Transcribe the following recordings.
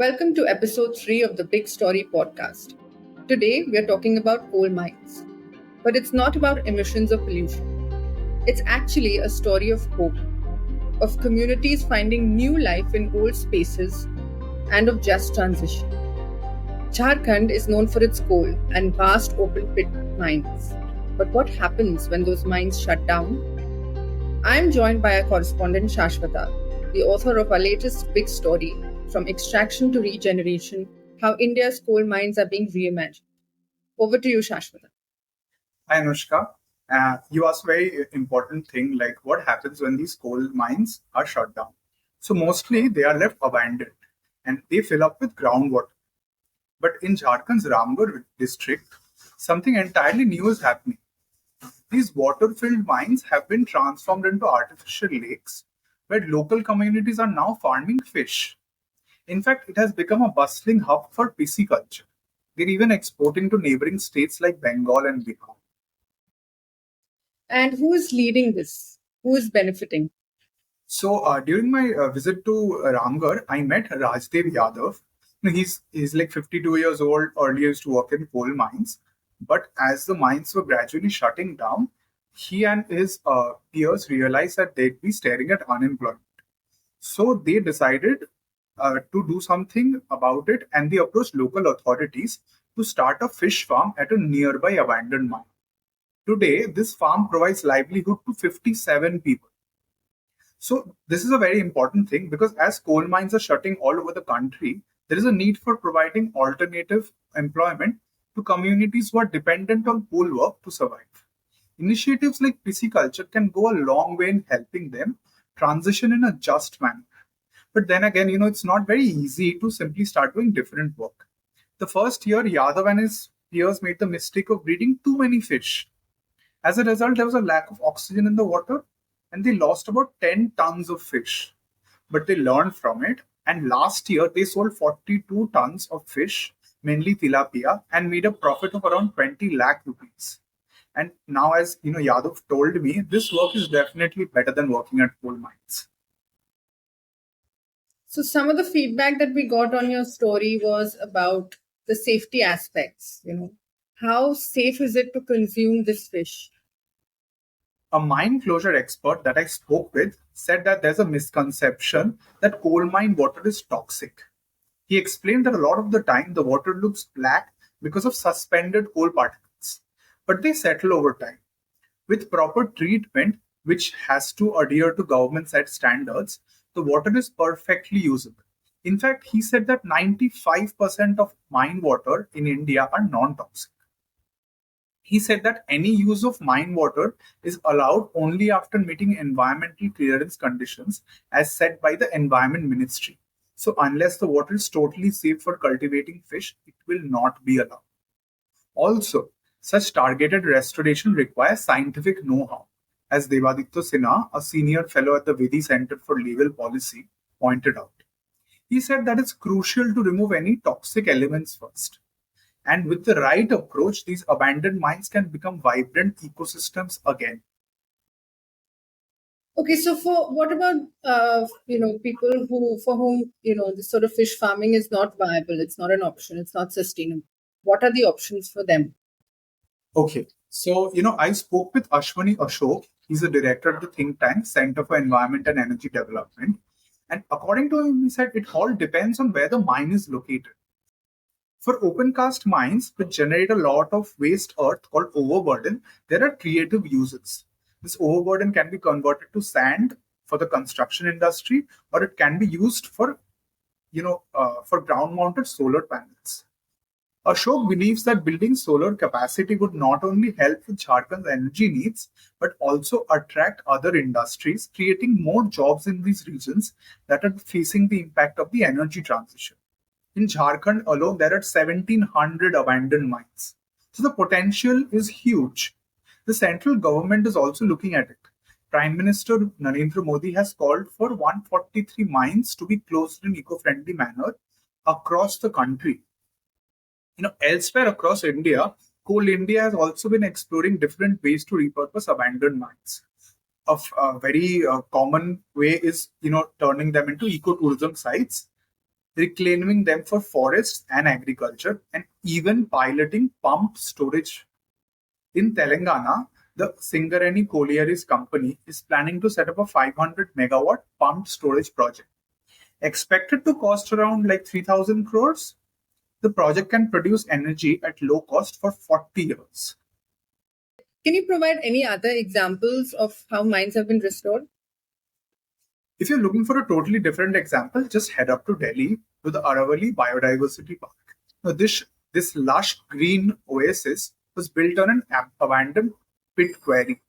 Welcome to episode 3 of the Big Story podcast. Today, we are talking about coal mines. But it's not about emissions or pollution. It's actually a story of hope, of communities finding new life in old spaces, and of just transition. Jharkhand is known for its coal and vast open pit mines. But what happens when those mines shut down? I'm joined by our correspondent Shaswata, the author of our latest big story, From Extraction to Regeneration, How India's Coal Mines Are Being Reimagined. Over to you, Shaswata. Hi, Anushka. You asked a very important thing, like what happens when these coal mines are shut down. So mostly they are left abandoned and they fill up with groundwater. But in Jharkhand's Ramgarh district, something entirely new is happening. These water-filled mines have been transformed into artificial lakes where local communities are now farming fish. In fact, it has become a bustling hub for pisciculture. They're even exporting to neighboring states like Bengal and Bihar. And who is leading this? Who is benefiting? So during my visit to Ramgarh, I met Rajdev Yadav. He's like 52 years old. Earlier used to work in coal mines, but as the mines were gradually shutting down, he and his peers realized that they'd be staring at unemployment. So they decided to do something about it, and they approached local authorities to start a fish farm at a nearby abandoned mine. Today, this farm provides livelihood to 57 people. So this is a very important thing because as coal mines are shutting all over the country, there is a need for providing alternative employment to communities who are dependent on coal work to survive. Initiatives like pisciculture can go a long way in helping them transition in a just manner. But then again, it's not very easy to simply start doing different work. The first year, Yadav and his peers made the mistake of breeding too many fish. As a result, there was a lack of oxygen in the water and they lost about 10 tons of fish. But they learned from it, and last year they sold 42 tons of fish, mainly tilapia, and made a profit of around 20 lakh rupees. And now, as Yadav told me, this work is definitely better than working at coal mines. So, some of the feedback that we got on your story was about the safety aspects. How safe is it to consume this fish? A mine closure expert that I spoke with said that there's a misconception that coal mine water is toxic. He explained that a lot of the time the water looks black because of suspended coal particles, but they settle over time. With proper treatment, which has to adhere to government set standards, the water is perfectly usable. In fact, he said that 95% of mine water in India are non-toxic. He said that any use of mine water is allowed only after meeting environmental clearance conditions as set by the Environment Ministry. So unless the water is totally safe for cultivating fish, it will not be allowed. Also, such targeted restoration requires scientific know-how. As Devaditya Sinha, a senior fellow at the Vidhi Center for Legal Policy, pointed out. He said that it's crucial to remove any toxic elements first. And with the right approach, these abandoned mines can become vibrant ecosystems again. Okay, so for what about people for whom this sort of fish farming is not viable, it's not an option, it's not sustainable. What are the options for them? Okay, so I spoke with Ashwani Ashok. He's the director of the think tank Center for Environment and Energy Development, and according to him, he said it all depends on where the mine is located. For open cast mines, which generate a lot of waste earth called overburden, there are creative uses. This overburden can be converted to sand for the construction industry, or it can be used for, for ground-mounted solar panels. Ashok believes that building solar capacity would not only help with Jharkhand's energy needs, but also attract other industries, creating more jobs in these regions that are facing the impact of the energy transition. In Jharkhand alone, there are 1,700 abandoned mines. So the potential is huge. The central government is also looking at it. Prime Minister Narendra Modi has called for 143 mines to be closed in eco-friendly manner across the country. Elsewhere across India, Coal India has also been exploring different ways to repurpose abandoned mines. A very common way is, turning them into ecotourism sites. reclaiming them for forests and agriculture, and even piloting pump storage. In Telangana, the Singareni Collieries Company is planning to set up a 500 megawatt pump storage project. Expected to cost around like 3,000 crores, the project can produce energy at low cost for 40 years. Can you provide any other examples of how mines have been restored? If you're looking for a totally different example, just head up to Delhi to the Aravalli Biodiversity Park. Now, this lush green oasis was built on an abandoned pit quarry.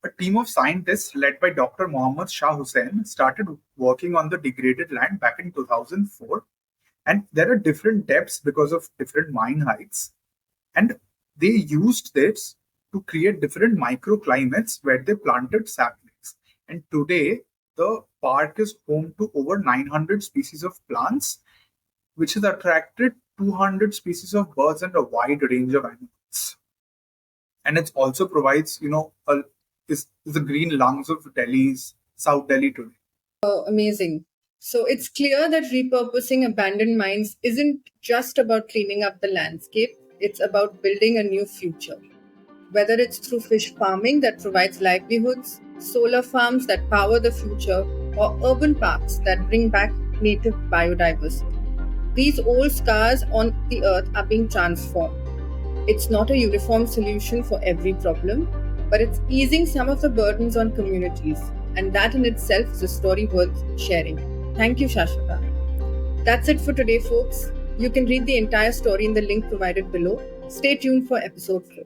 A team of scientists led by Dr. Mohammad Shah Hussain started working on the degraded land back in 2004. And there are different depths because of different mine heights. And they used this to create different microclimates where they planted saplings. And today, the park is home to over 900 species of plants, which has attracted 200 species of birds and a wide range of animals. And it also provides, is the green lungs of Delhi's South Delhi today. Oh, amazing. So it's clear that repurposing abandoned mines isn't just about cleaning up the landscape, it's about building a new future. Whether it's through fish farming that provides livelihoods, solar farms that power the future, or urban parks that bring back native biodiversity. These old scars on the earth are being transformed. It's not a uniform solution for every problem, but it's easing some of the burdens on communities, and that in itself is a story worth sharing. Thank you, Shaswata. That's it for today, folks. You can read the entire story in the link provided below. Stay tuned for episode 4.